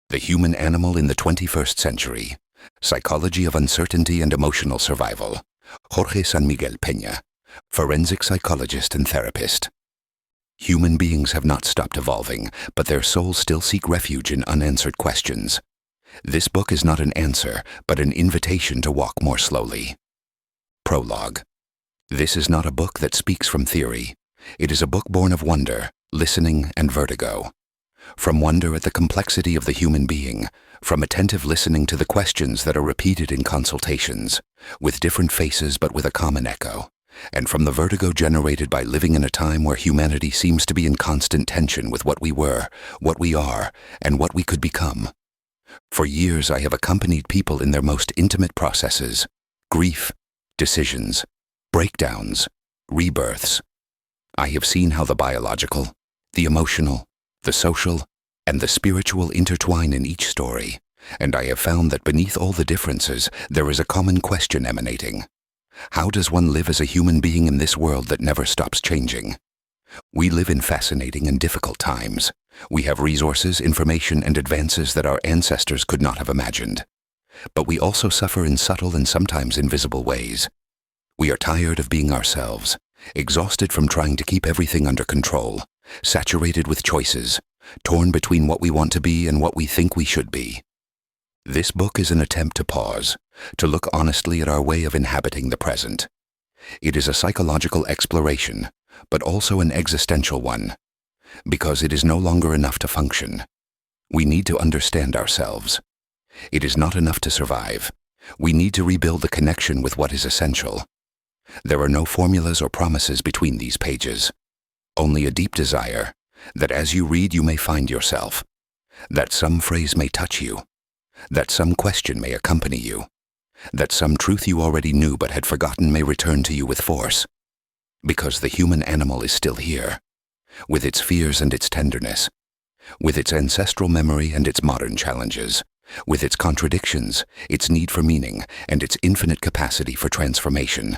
The Human Animal in the 21st Century, Psychology of Uncertainty and Emotional Survival, Jorge San Miguel Peña, forensic psychologist and therapist. Human beings have not stopped evolving, but their souls still seek refuge in unanswered questions. This book is not an answer, but an invitation to walk more slowly. Prologue. This is not a book that speaks from theory. It is a book born of wonder, listening, and vertigo. From wonder at the complexity of the human being, from attentive listening to the questions that are repeated in consultations, with different faces but with a common echo, and from the vertigo generated by living in a time where humanity seems to be in constant tension with what we were, what we are, and what we could become. For years I have accompanied people in their most intimate processes: grief, decisions, breakdowns, rebirths. I have seen how the biological, the emotional, the social, and the spiritual intertwine in each story, and I have found that beneath all the differences there is a common question emanating. How does one live as a human being in this world that never stops changing? We live in fascinating and difficult times. We have resources, information, and advances that our ancestors could not have imagined. But we also suffer in subtle and sometimes invisible ways. We are tired of being ourselves, exhausted from trying to keep everything under control, saturated with choices, torn between what we want to be and what we think we should be. This book is an attempt to pause, to look honestly at our way of inhabiting the present. It is a psychological exploration, but also an existential one, because it is no longer enough to function. We need to understand ourselves. It is not enough to survive. We need to rebuild the connection with what is essential. There are no formulas or promises between these pages. Only a deep desire that as you read you may find yourself, that some phrase may touch you, that some question may accompany you, that some truth you already knew but had forgotten may return to you with force. Because the human animal is still here, with its fears and its tenderness, with its ancestral memory and its modern challenges, with its contradictions, its need for meaning, and its infinite capacity for transformation.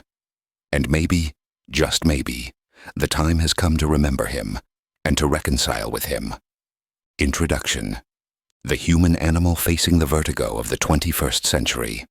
And maybe, just maybe, the time has come to remember him and to reconcile with him. Introduction. The Human Animal Facing the Vertigo of the 21st Century.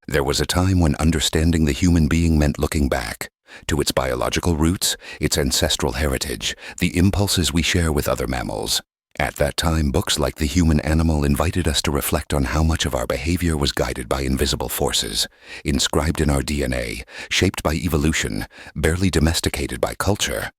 There was a time when understanding the human being meant looking back to its biological roots, its ancestral heritage, the impulses we share with other mammals. At that time, books like The Human Animal invited us to reflect on how much of our behavior was guided by invisible forces, inscribed in our DNA, shaped by evolution, barely domesticated by culture.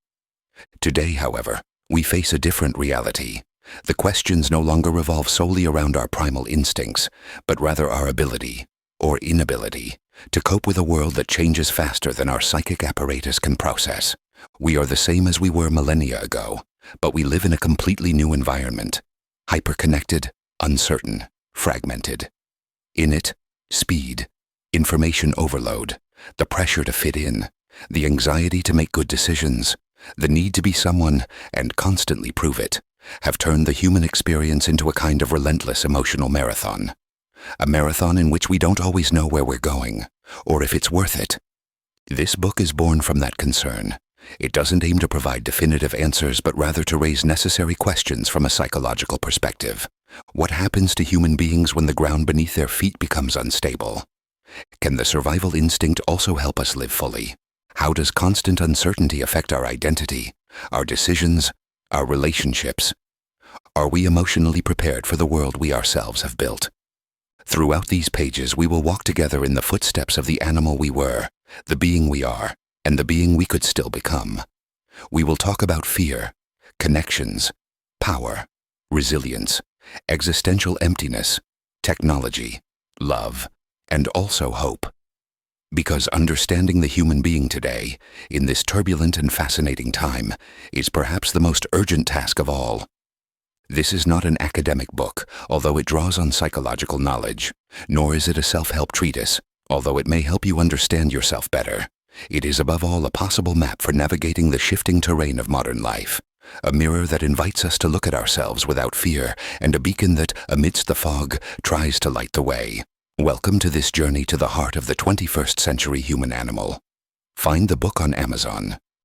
Today, however, we face a different reality. The questions no longer revolve solely around our primal instincts, but rather our ability, or inability, to cope with a world that changes faster than our psychic apparatus can process. We are the same as we were millennia ago, but we live in a completely new environment, hyper-connected, uncertain, fragmented. In it, speed, information overload, the pressure to fit in, the anxiety to make good decisions, the need to be someone and constantly prove it, have turned the human experience into a kind of relentless emotional marathon. A marathon in which we don't always know where we're going, or if it's worth it. This book is born from that concern. It doesn't aim to provide definitive answers, but rather to raise necessary questions from a psychological perspective. What happens to human beings when the ground beneath their feet becomes unstable? Can the survival instinct also help us live fully? How does constant uncertainty affect our identity, our decisions, our relationships? Are we emotionally prepared for the world we ourselves have built? Throughout these pages, we will walk together in the footsteps of the animal we were, the being we are, and the being we could still become. We will talk about fear, connections, power, resilience, existential emptiness, technology, love, and also hope. Because understanding the human being today, in this turbulent and fascinating time, is perhaps the most urgent task of all. This is not an academic book, although it draws on psychological knowledge, nor is it a self-help treatise, although it may help you understand yourself better. It is above all a possible map for navigating the shifting terrain of modern life, a mirror that invites us to look at ourselves without fear, and a beacon that, amidst the fog, tries to light the way. Welcome to this journey to the heart of the 21st century human animal. Find the book on Amazon.